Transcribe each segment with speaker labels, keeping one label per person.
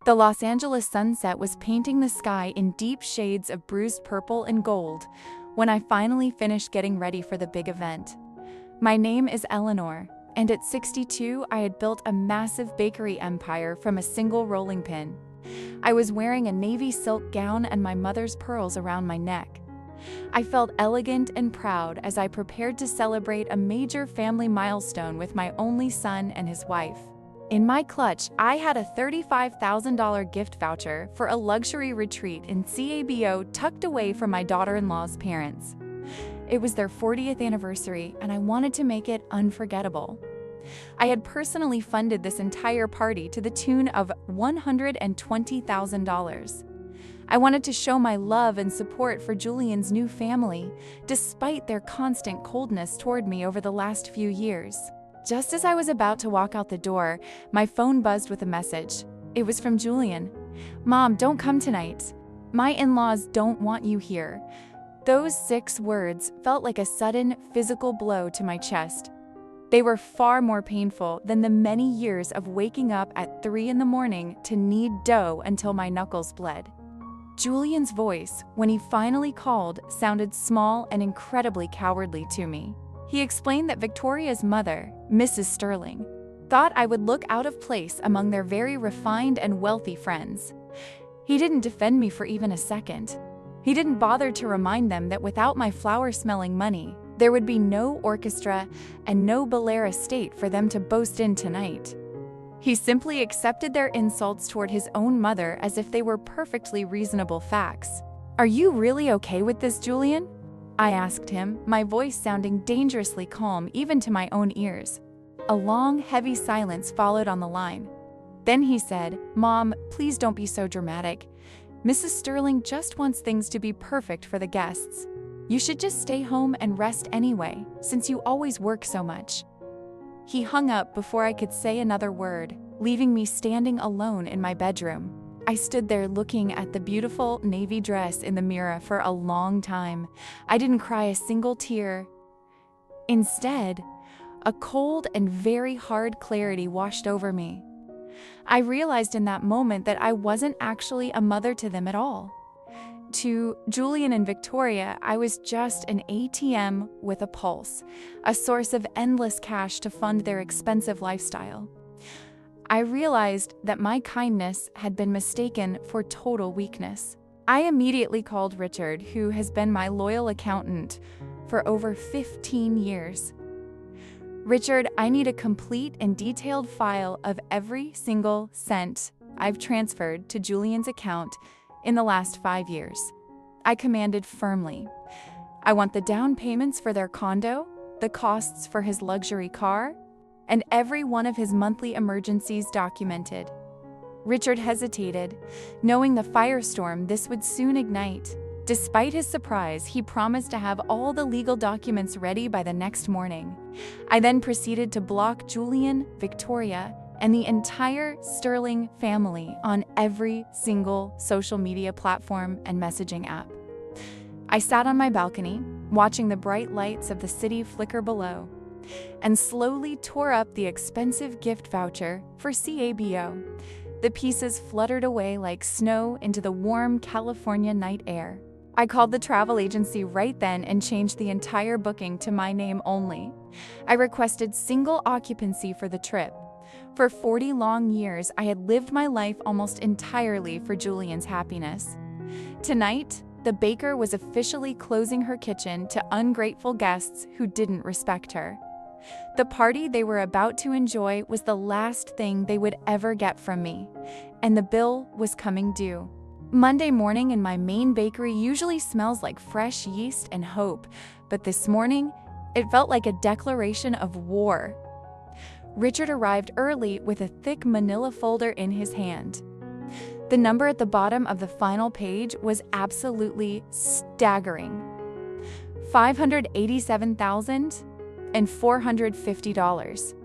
Speaker 1: The Los Angeles sunset was painting the sky in deep shades of bruised purple and gold when I finally finished getting ready for the big event. My name is Eleanor, and at 62, I had built a massive bakery empire from a single rolling pin. I was wearing a navy silk gown and my mother's pearls around my neck. I felt elegant and proud as I prepared to celebrate a major family milestone with my only son and his wife. In my clutch, I had a $35,000 gift voucher for a luxury retreat in Cabo tucked away from my daughter-in-law's parents. It was their 40th anniversary, and I wanted to make it unforgettable. I had personally funded this entire party to the tune of $120,000. I wanted to show my love and support for Julian's new family, despite their constant coldness toward me over the last few years. Just as I was about to walk out the door, my phone buzzed with a message. It was from Julian. "Mom, don't come tonight. My in-laws don't want you here." Those 6 words felt like a sudden physical blow to my chest. They were far more painful than the many years of waking up at 3 in the morning to knead dough until my knuckles bled. Julian's voice, when he finally called, sounded small and incredibly cowardly to me. He explained that Victoria's mother, Mrs. Sterling, thought I would look out of place among their very refined and wealthy friends. He didn't defend me for even a second. He didn't bother to remind them that without my flower-smelling money, there would be no orchestra and no Bel Air estate for them to boast in tonight. He simply accepted their insults toward his own mother as if they were perfectly reasonable facts. "Are you really okay with this, Julian?" I asked him, my voice sounding dangerously calm even to my own ears. A long, heavy silence followed on the line. Then he said, "Mom, please don't be so dramatic. Mrs. Sterling just wants things to be perfect for the guests. You should just stay home and rest anyway, since you always work so much." He hung up before I could say another word, leaving me standing alone in my bedroom. I stood there looking at the beautiful navy dress in the mirror for a long time. I didn't cry a single tear. Instead, a cold and very hard clarity washed over me. I realized in that moment that I wasn't actually a mother to them at all. To Julian and Victoria, I was just an ATM with a pulse, a source of endless cash to fund their expensive lifestyle. I realized that my kindness had been mistaken for total weakness. I immediately called Richard, who has been my loyal accountant for over 15 years. "Richard, I need a complete and detailed file of every single cent I've transferred to Julian's account in the last 5 years," I commanded firmly. "I want the down payments for their condo, the costs for his luxury car, and every one of his monthly emergencies documented." Richard hesitated, knowing the firestorm this would soon ignite. Despite his surprise, he promised to have all the legal documents ready by the next morning. I then proceeded to block Julian, Victoria, and the entire Sterling family on every single social media platform and messaging app. I sat on my balcony, watching the bright lights of the city flicker below, and slowly tore up the expensive gift voucher for Cabo. The pieces fluttered away like snow into the warm California night air. I called the travel agency right then and changed the entire booking to my name only. I requested single occupancy for the trip. For 40 long years, I had lived my life almost entirely for Julian's happiness. Tonight, the baker was officially closing her kitchen to ungrateful guests who didn't respect her. The party they were about to enjoy was the last thing they would ever get from me, and the bill was coming due. Monday morning in my main bakery usually smells like fresh yeast and hope, but this morning, it felt like a declaration of war. Richard arrived early with a thick manila folder in his hand. The number at the bottom of the final page was absolutely staggering. $587,450.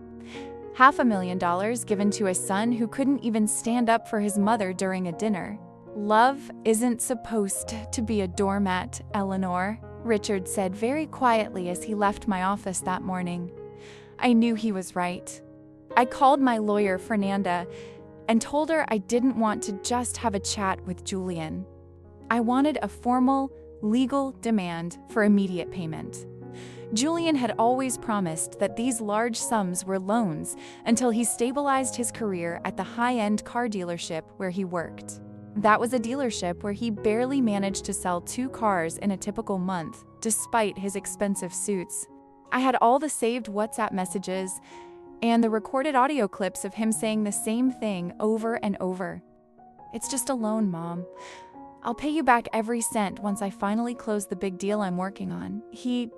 Speaker 1: $500,000 given to a son who couldn't even stand up for his mother during a dinner. "Love isn't supposed to be a doormat, Eleanor," Richard said very quietly as he left my office that morning. I knew he was right. I called my lawyer, Fernanda, and told her I didn't want to just have a chat with Julian. I wanted a formal, legal demand for immediate payment. Julian had always promised that these large sums were loans until he stabilized his career at the high-end car dealership where he worked. That was a dealership where he barely managed to sell 2 cars in a typical month, despite his expensive suits. I had all the saved WhatsApp messages and the recorded audio clips of him saying the same thing over and over. "It's just a loan, Mom. I'll pay you back every cent once I finally close the big deal I'm working on." He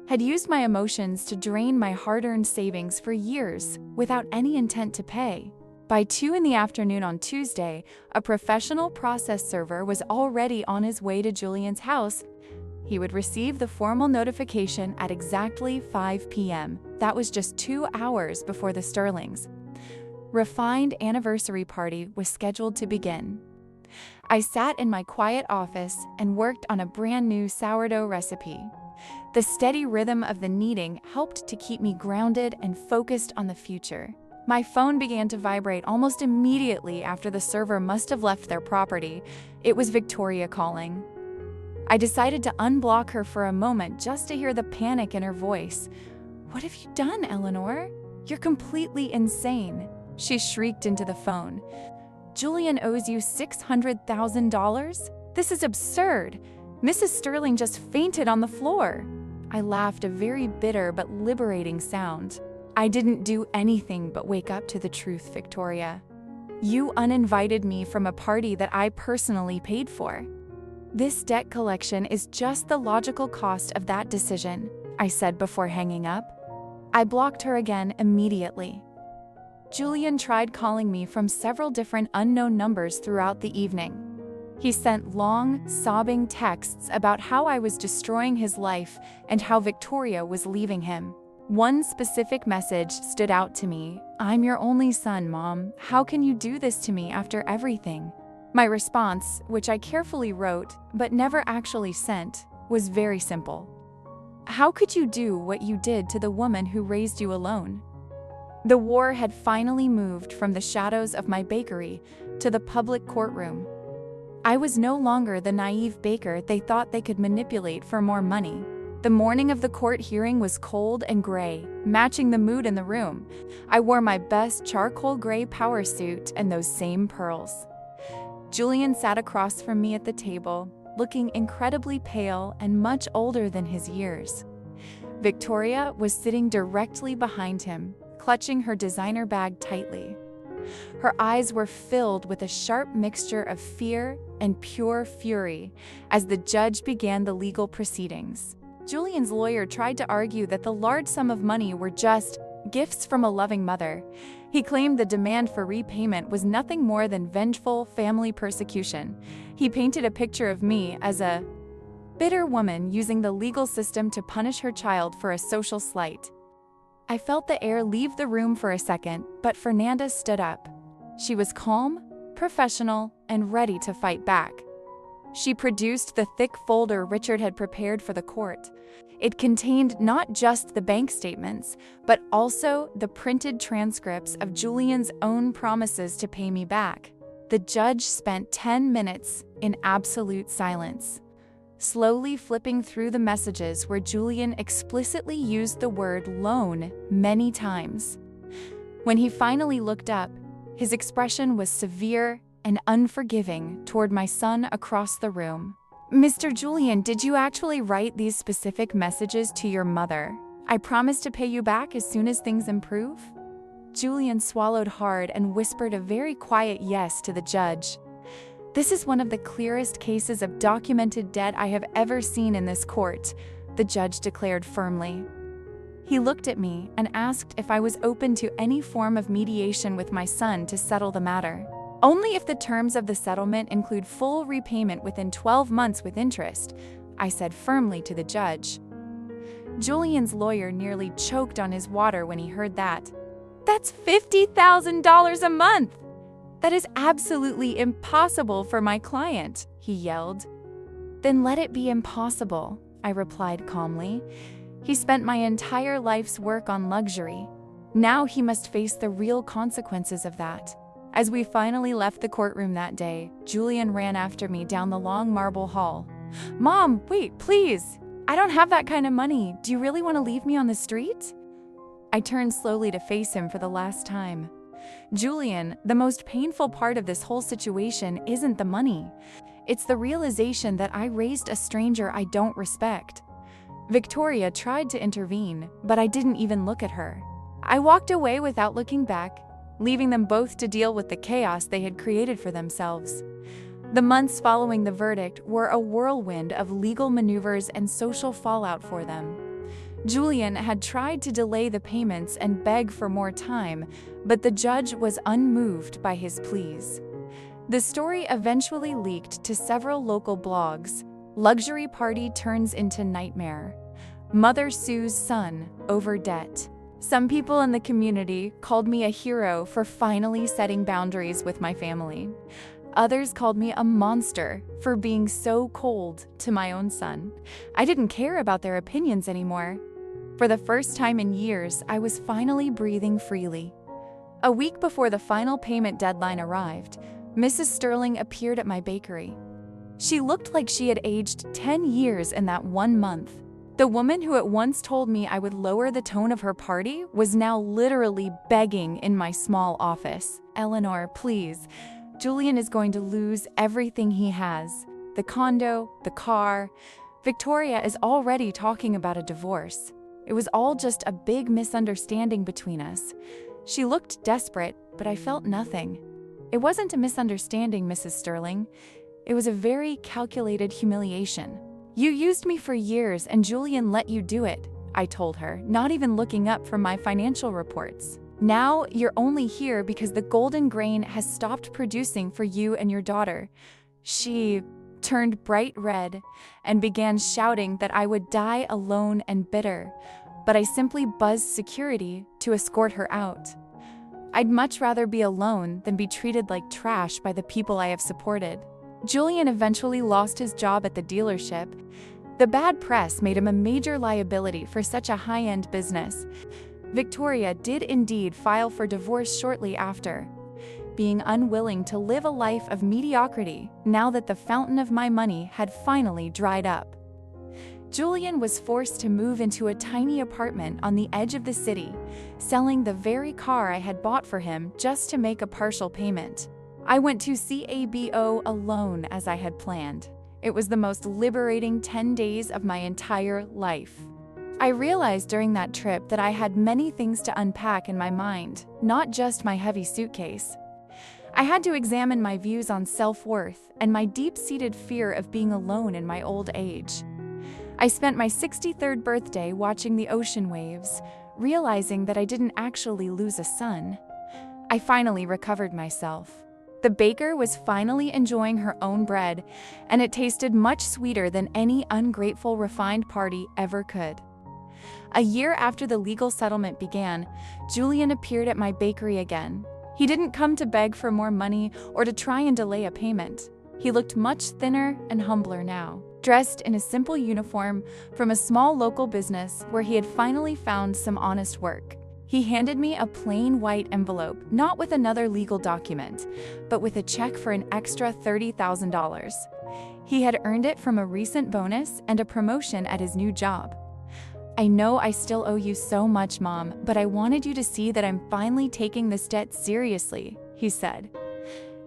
Speaker 1: had used my emotions to drain my hard-earned savings for years without any intent to pay. By 2 in the afternoon on Tuesday, a professional process server was already on his way to Julian's house. He would receive the formal notification at exactly 5 p.m. That was just 2 hours before the Sterling's refined anniversary party was scheduled to begin. I sat in my quiet office and worked on a brand new sourdough recipe. The steady rhythm of the kneading helped to keep me grounded and focused on the future. My phone began to vibrate almost immediately after the server must have left their property. It was Victoria calling. I decided to unblock her for a moment just to hear the panic in her voice. "What have you done, Eleanor? You're completely insane," she shrieked into the phone. "Julian owes you $600,000? This is absurd. Mrs. Sterling just fainted on the floor." I laughed, a very bitter but liberating sound. "I didn't do anything but wake up to the truth, Victoria. You uninvited me from a party that I personally paid for. This debt collection is just the logical cost of that decision," I said before hanging up. I blocked her again immediately. Julian tried calling me from several different unknown numbers throughout the evening. He sent long, sobbing texts about how I was destroying his life and how Victoria was leaving him. One specific message stood out to me. "I'm your only son, Mom. How can you do this to me after everything?" My response, which I carefully wrote but never actually sent, was very simple. "How could you do what you did to the woman who raised you alone?" The war had finally moved from the shadows of my bakery to the public courtroom. I was no longer the naive baker they thought they could manipulate for more money. The morning of the court hearing was cold and gray, matching the mood in the room. I wore my best charcoal gray power suit and those same pearls. Julian sat across from me at the table, looking incredibly pale and much older than his years. Victoria was sitting directly behind him, clutching her designer bag tightly. Her eyes were filled with a sharp mixture of fear and pure fury as the judge began the legal proceedings. Julian's lawyer tried to argue that the large sum of money were just gifts from a loving mother. He claimed the demand for repayment was nothing more than vengeful family persecution. He painted a picture of me as a bitter woman using the legal system to punish her child for a social slight. I felt the air leave the room for a second, but Fernanda stood up. She was calm, professional, and ready to fight back. She produced the thick folder Richard had prepared for the court. It contained not just the bank statements, but also the printed transcripts of Julian's own promises to pay me back. The judge spent 10 minutes in absolute silence, slowly flipping through the messages where Julian explicitly used the word loan many times. When he finally looked up, his expression was severe and unforgiving toward my son across the room. "Mr. Julian, did you actually write these specific messages to your mother? I promise to pay you back as soon as things improve?" Julian swallowed hard and whispered a very quiet yes to the judge. "This is one of the clearest cases of documented debt I have ever seen in this court," the judge declared firmly. He looked at me and asked if I was open to any form of mediation with my son to settle the matter. "Only if the terms of the settlement include full repayment within 12 months with interest," I said firmly to the judge. Julian's lawyer nearly choked on his water when he heard that. "That's $50,000 a month! That is absolutely impossible for my client," he yelled. "Then let it be impossible," I replied calmly. "He spent my entire life's work on luxury. Now he must face the real consequences of that." As we finally left the courtroom that day, Julian ran after me down the long marble hall. "Mom, wait, please! I don't have that kind of money. Do you really want to leave me on the street?" I turned slowly to face him for the last time. "Julian, the most painful part of this whole situation isn't the money. It's the realization that I raised a stranger I don't respect." Victoria tried to intervene, but I didn't even look at her. I walked away without looking back, leaving them both to deal with the chaos they had created for themselves. The months following the verdict were a whirlwind of legal maneuvers and social fallout for them. Julian had tried to delay the payments and beg for more time, but the judge was unmoved by his pleas. The story eventually leaked to several local blogs. Luxury party turns into nightmare. Mother sues son over debt. Some people in the community called me a hero for finally setting boundaries with my family. Others called me a monster for being so cold to my own son. I didn't care about their opinions anymore. For the first time in years, I was finally breathing freely. A week before the final payment deadline arrived, Mrs. Sterling appeared at my bakery. She looked like she had aged 10 years in that 1 month. The woman who at once told me I would lower the tone of her party was now literally begging in my small office. "Eleanor, please. Julian is going to lose everything he has. The condo, the car. Victoria is already talking about a divorce. It was all just a big misunderstanding between us." She looked desperate, but I felt nothing. "It wasn't a misunderstanding, Mrs. Sterling. It was a very calculated humiliation. You used me for years and Julian let you do it," I told her, not even looking up from my financial reports. "Now you're only here because the golden grain has stopped producing for you and your daughter." She turned bright red and began shouting that I would die alone and bitter, but I simply buzzed security to escort her out. I'd much rather be alone than be treated like trash by the people I have supported. Julian eventually lost his job at the dealership. The bad press made him a major liability for such a high-end business. Victoria did indeed file for divorce shortly after, being unwilling to live a life of mediocrity now that the fountain of my money had finally dried up. Julian was forced to move into a tiny apartment on the edge of the city, selling the very car I had bought for him just to make a partial payment. I went to CABO alone as I had planned. It was the most liberating 10 days of my entire life. I realized during that trip that I had many things to unpack in my mind, not just my heavy suitcase. I had to examine my views on self-worth and my deep-seated fear of being alone in my old age. I spent my 63rd birthday watching the ocean waves, realizing that I didn't actually lose a son. I finally recovered myself. The baker was finally enjoying her own bread, and it tasted much sweeter than any ungrateful refined party ever could. A year after the legal settlement began, Julian appeared at my bakery again. He didn't come to beg for more money or to try and delay a payment. He looked much thinner and humbler now, dressed in a simple uniform from a small local business where he had finally found some honest work. He handed me a plain white envelope, not with another legal document, but with a check for an extra $30,000. He had earned it from a recent bonus and a promotion at his new job. "I know I still owe you so much, Mom, but I wanted you to see that I'm finally taking this debt seriously," he said.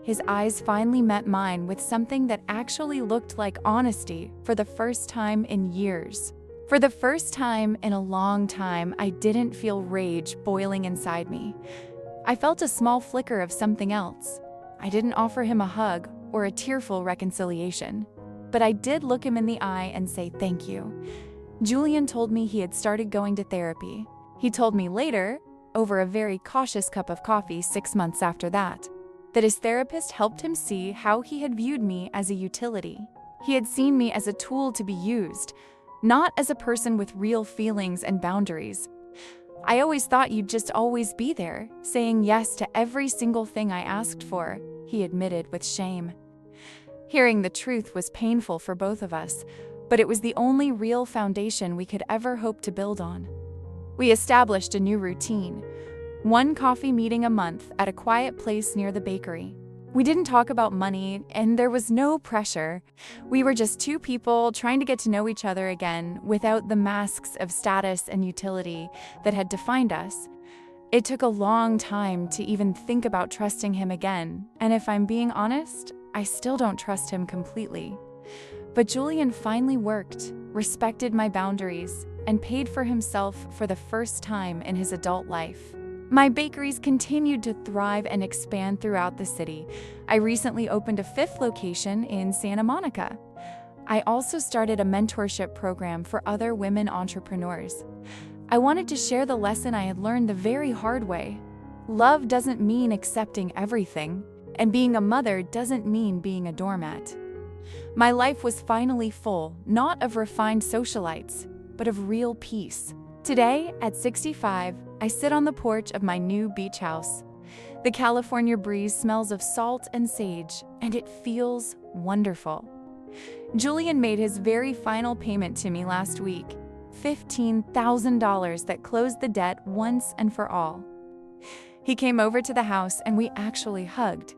Speaker 1: His eyes finally met mine with something that actually looked like honesty for the first time in years. For the first time in a long time, I didn't feel rage boiling inside me. I felt a small flicker of something else. I didn't offer him a hug or a tearful reconciliation, but I did look him in the eye and say thank you. Julian told me he had started going to therapy. He told me later, over a very cautious cup of coffee 6 months after that his therapist helped him see how he had viewed me as a utility. He had seen me as a tool to be used, not as a person with real feelings and boundaries. "I always thought you'd just always be there, saying yes to every single thing I asked for," he admitted with shame. Hearing the truth was painful for both of us, but it was the only real foundation we could ever hope to build on. We established a new routine. one coffee meeting a month at a quiet place near the bakery. We didn't talk about money, and there was no pressure. We were just two people trying to get to know each other again without the masks of status and utility that had defined us. It took a long time to even think about trusting him again, and if I'm being honest, I still don't trust him completely. But Julian finally worked, respected my boundaries, and paid for himself for the first time in his adult life. My bakeries continued to thrive and expand throughout the city. I recently opened a 5th location in Santa Monica. I also started a mentorship program for other women entrepreneurs. I wanted to share the lesson I had learned the very hard way. Love doesn't mean accepting everything, and being a mother doesn't mean being a doormat. My life was finally full, not of refined socialites, but of real peace. Today, at 65, I sit on the porch of my new beach house. The California breeze smells of salt and sage, and it feels wonderful. Julian made his very final payment to me last week, $15,000 that closed the debt once and for all. He came over to the house and we actually hugged.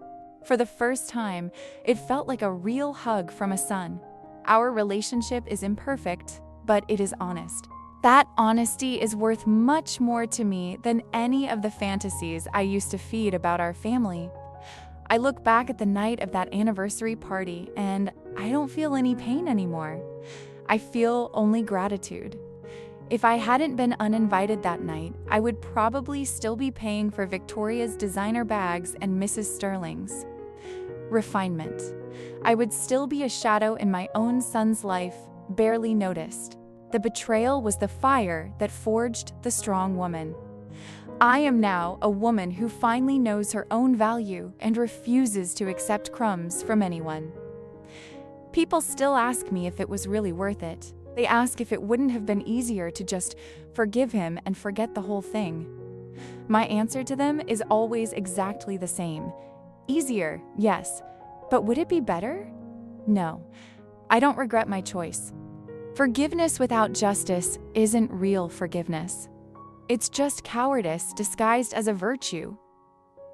Speaker 1: For the first time, it felt like a real hug from a son. Our relationship is imperfect, but it is honest. That honesty is worth much more to me than any of the fantasies I used to feed about our family. I look back at the night of that anniversary party and I don't feel any pain anymore. I feel only gratitude. If I hadn't been uninvited that night, I would probably still be paying for Victoria's designer bags and Mrs. Sterling's. Refinement. I would still be a shadow in my own son's life, barely noticed. The betrayal was the fire that forged the strong woman. I am now a woman who finally knows her own value and refuses to accept crumbs from anyone. People still ask me if it was really worth it. They ask if it wouldn't have been easier to just forgive him and forget the whole thing. My answer to them is always exactly the same. Easier, yes, but would it be better? No, I don't regret my choice. Forgiveness without justice isn't real forgiveness. It's just cowardice disguised as a virtue.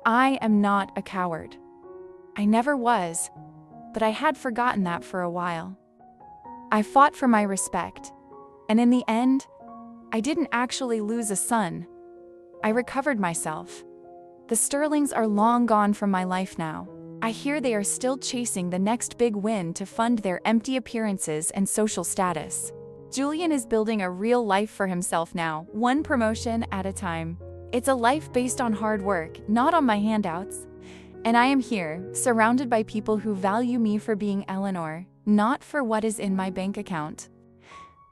Speaker 1: I am not a coward. I never was, but I had forgotten that for a while. I fought for my respect, and in the end, I didn't actually lose a son. I recovered myself. The Sterlings are long gone from my life now. I hear they are still chasing the next big win to fund their empty appearances and social status. Julian is building a real life for himself now, one promotion at a time. It's a life based on hard work, not on my handouts. And I am here, surrounded by people who value me for being Eleanor, not for what is in my bank account.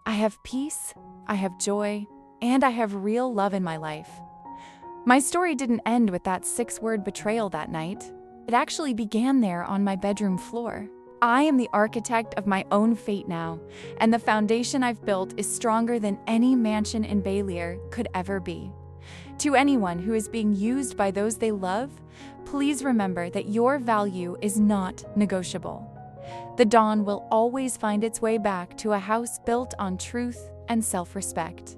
Speaker 1: I have peace, I have joy, and I have real love in my life. My story didn't end with that 6-word betrayal that night. It actually began there on my bedroom floor. I am the architect of my own fate now, and the foundation I've built is stronger than any mansion in Baylor could ever be. To anyone who is being used by those they love, please remember that your value is not negotiable. The dawn will always find its way back to a house built on truth and self-respect.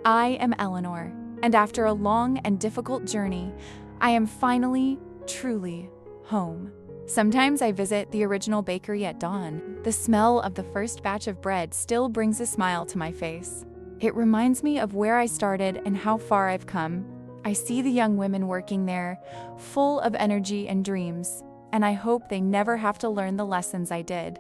Speaker 1: I am Eleanor, and after a long and difficult journey, I am finally, truly home. Sometimes I visit the original bakery at dawn. The smell of the first batch of bread still brings a smile to my face. It reminds me of where I started and how far I've come. I see the young women working there, full of energy and dreams, and I hope they never have to learn the lessons I did.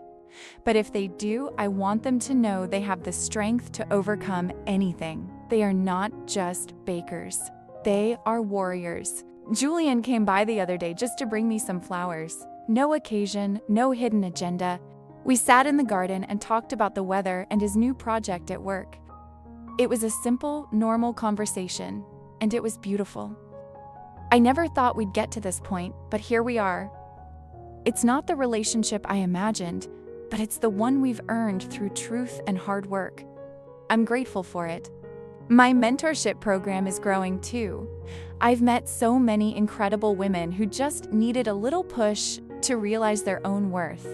Speaker 1: But if they do, I want them to know they have the strength to overcome anything. They are not just bakers. They are warriors. Julian came by the other day just to bring me some flowers. No occasion, no hidden agenda. We sat in the garden and talked about the weather and his new project at work. It was a simple, normal conversation, and it was beautiful. I never thought we'd get to this point, but here we are. It's not the relationship I imagined, but it's the one we've earned through truth and hard work. I'm grateful for it. My mentorship program is growing too. I've met so many incredible women who just needed a little push to realize their own worth.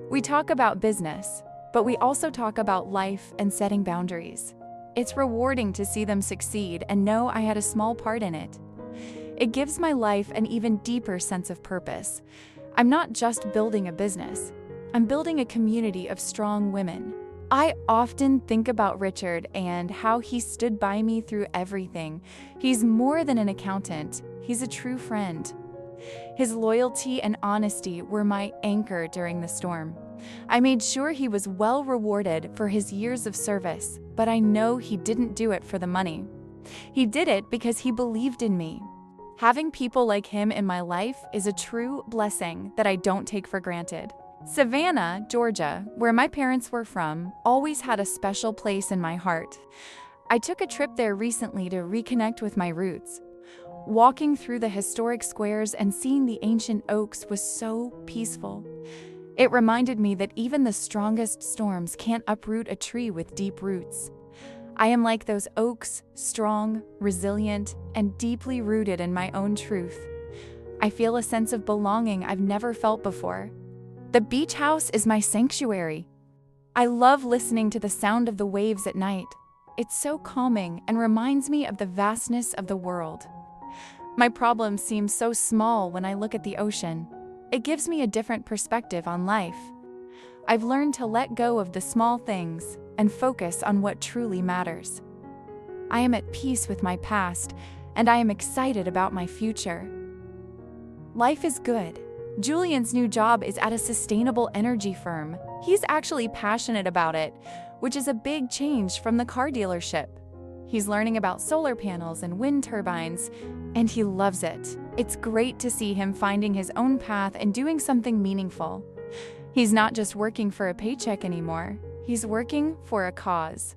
Speaker 1: We talk about business, but we also talk about life and setting boundaries. It's rewarding to see them succeed and know I had a small part in it. It gives my life an even deeper sense of purpose. I'm not just building a business. I'm building a community of strong women. I often think about Richard and how he stood by me through everything. He's more than an accountant. He's a true friend. His loyalty and honesty were my anchor during the storm. I made sure he was well rewarded for his years of service, but I know he didn't do it for the money. He did it because he believed in me. Having people like him in my life is a true blessing that I don't take for granted. Savannah, Georgia, where my parents were from, always had a special place in my heart. I took a trip there recently to reconnect with my roots. Walking through the historic squares and seeing the ancient oaks was so peaceful. It reminded me that even the strongest storms can't uproot a tree with deep roots. I am like those oaks, strong, resilient, and deeply rooted in my own truth. I feel a sense of belonging I've never felt before. The beach house is my sanctuary. I love listening to the sound of the waves at night. It's so calming and reminds me of the vastness of the world. My problems seem so small when I look at the ocean. It gives me a different perspective on life. I've learned to let go of the small things and focus on what truly matters. I am at peace with my past, and I am excited about my future. Life is good. Julian's new job is at a sustainable energy firm. He's actually passionate about it, which is a big change from the car dealership. He's learning about solar panels and wind turbines, and he loves it. It's great to see him finding his own path and doing something meaningful. He's not just working for a paycheck anymore. He's working for a cause.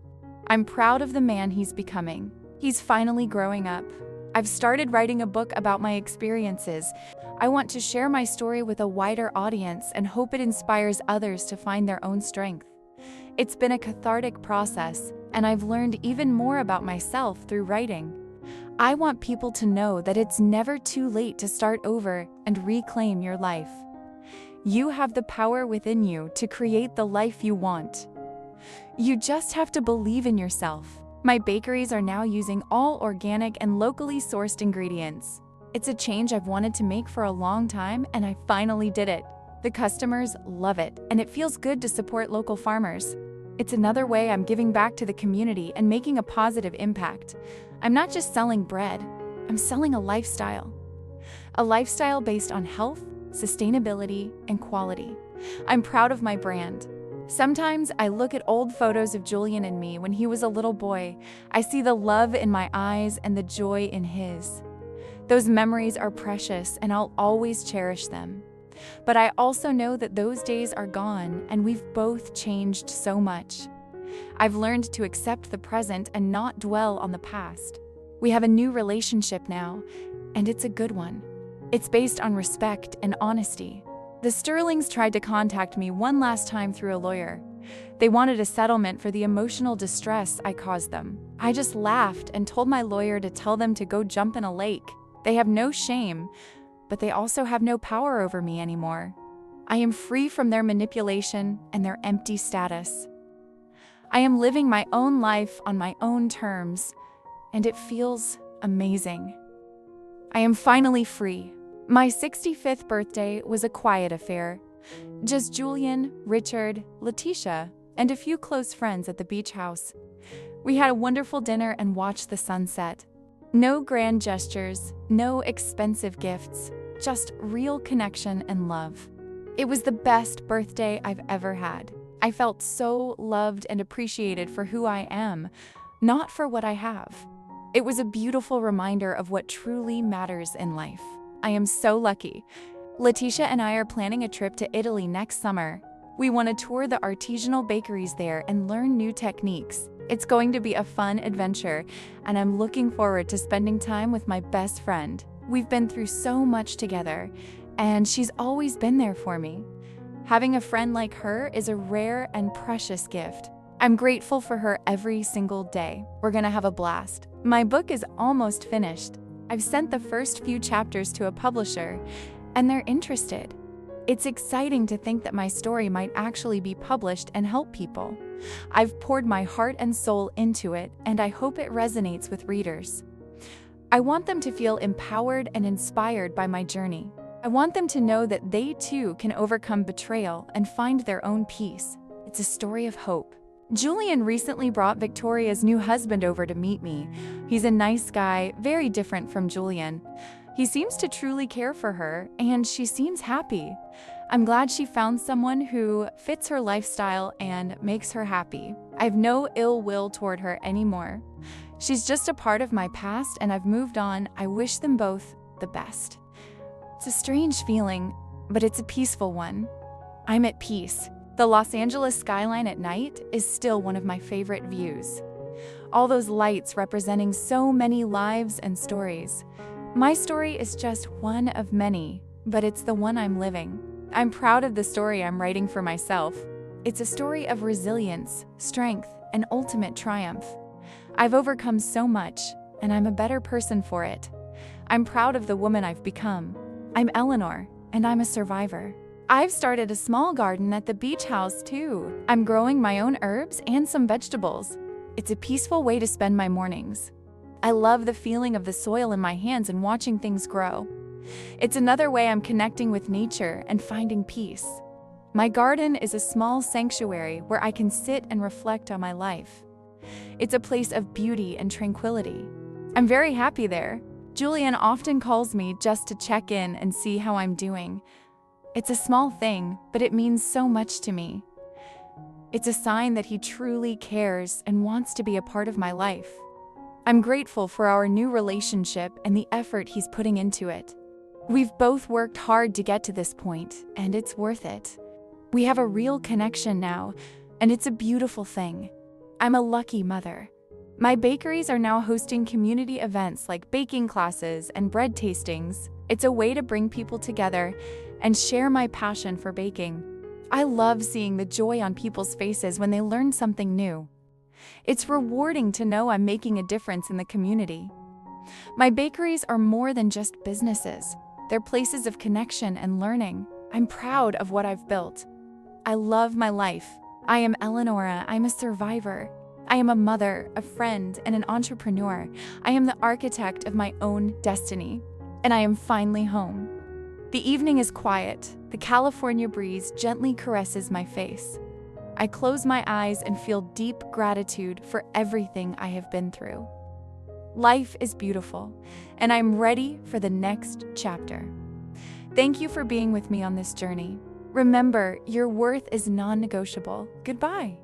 Speaker 1: I'm proud of the man he's becoming. He's finally growing up. I've started writing a book about my experiences. I want to share my story with a wider audience and hope it inspires others to find their own strength. It's been a cathartic process, and I've learned even more about myself through writing. I want people to know that it's never too late to start over and reclaim your life. You have the power within you to create the life you want. You just have to believe in yourself. My bakeries are now using all organic and locally sourced ingredients. It's a change I've wanted to make for a long time, and I finally did it. The customers love it, and it feels good to support local farmers. It's another way I'm giving back to the community and making a positive impact. I'm not just selling bread, I'm selling a lifestyle. A lifestyle based on health, sustainability, and quality. I'm proud of my brand. Sometimes I look at old photos of Julian and me when he was a little boy. I see the love in my eyes and the joy in his. Those memories are precious, and I'll always cherish them. But I also know that those days are gone, and we've both changed so much. I've learned to accept the present and not dwell on the past. We have a new relationship now, and it's a good one. It's based on respect and honesty. The Sterlings tried to contact me one last time through a lawyer. They wanted a settlement for the emotional distress I caused them. I just laughed and told my lawyer to tell them to go jump in a lake. They have no shame, but they also have no power over me anymore. I am free from their manipulation and their empty status. I am living my own life on my own terms, and it feels amazing. I am finally free. My 65th birthday was a quiet affair. Just Julian, Richard, Letitia, and a few close friends at the beach house. We had a wonderful dinner and watched the sunset. No grand gestures, no expensive gifts, just real connection and love. It was the best birthday I've ever had. I felt so loved and appreciated for who I am, not for what I have. It was a beautiful reminder of what truly matters in life. I am so lucky. Letitia and I are planning a trip to Italy next summer. We want to tour the artisanal bakeries there and learn new techniques. It's going to be a fun adventure, and I'm looking forward to spending time with my best friend. We've been through so much together, and she's always been there for me. Having a friend like her is a rare and precious gift. I'm grateful for her every single day. We're gonna have a blast. My book is almost finished. I've sent the first few chapters to a publisher, and they're interested. It's exciting to think that my story might actually be published and help people. I've poured my heart and soul into it, and I hope it resonates with readers. I want them to feel empowered and inspired by my journey. I want them to know that they too can overcome betrayal and find their own peace. It's a story of hope. Julian recently brought Victoria's new husband over to meet me. He's a nice guy, very different from Julian. He seems to truly care for her, and she seems happy. I'm glad she found someone who fits her lifestyle and makes her happy. I have no ill will toward her anymore. She's just a part of my past, and I've moved on. I wish them both the best. It's a strange feeling, but it's a peaceful one. I'm at peace. The Los Angeles skyline at night is still one of my favorite views. All those lights representing so many lives and stories. My story is just one of many, but it's the one I'm living. I'm proud of the story I'm writing for myself. It's a story of resilience, strength, and ultimate triumph. I've overcome so much, and I'm a better person for it. I'm proud of the woman I've become. I'm Eleanor, and I'm a survivor. I've started a small garden at the beach house too. I'm growing my own herbs and some vegetables. It's a peaceful way to spend my mornings. I love the feeling of the soil in my hands and watching things grow. It's another way I'm connecting with nature and finding peace. My garden is a small sanctuary where I can sit and reflect on my life. It's a place of beauty and tranquility. I'm very happy there. Julian often calls me just to check in and see how I'm doing. It's a small thing, but it means so much to me. It's a sign that he truly cares and wants to be a part of my life. I'm grateful for our new relationship and the effort he's putting into it. We've both worked hard to get to this point, and it's worth it. We have a real connection now, and it's a beautiful thing. I'm a lucky mother. My bakeries are now hosting community events like baking classes and bread tastings. It's a way to bring people together and share my passion for baking. I love seeing the joy on people's faces when they learn something new. It's rewarding to know I'm making a difference in the community. My bakeries are more than just businesses. They're places of connection and learning. I'm proud of what I've built. I love my life. I am Eleanor. I'm a survivor. I am a mother, a friend, and an entrepreneur. I am the architect of my own destiny. And I am finally home. The evening is quiet. The California breeze gently caresses my face. I close my eyes and feel deep gratitude for everything I have been through. Life is beautiful, and I'm ready for the next chapter. Thank you for being with me on this journey. Remember, your worth is non-negotiable. Goodbye.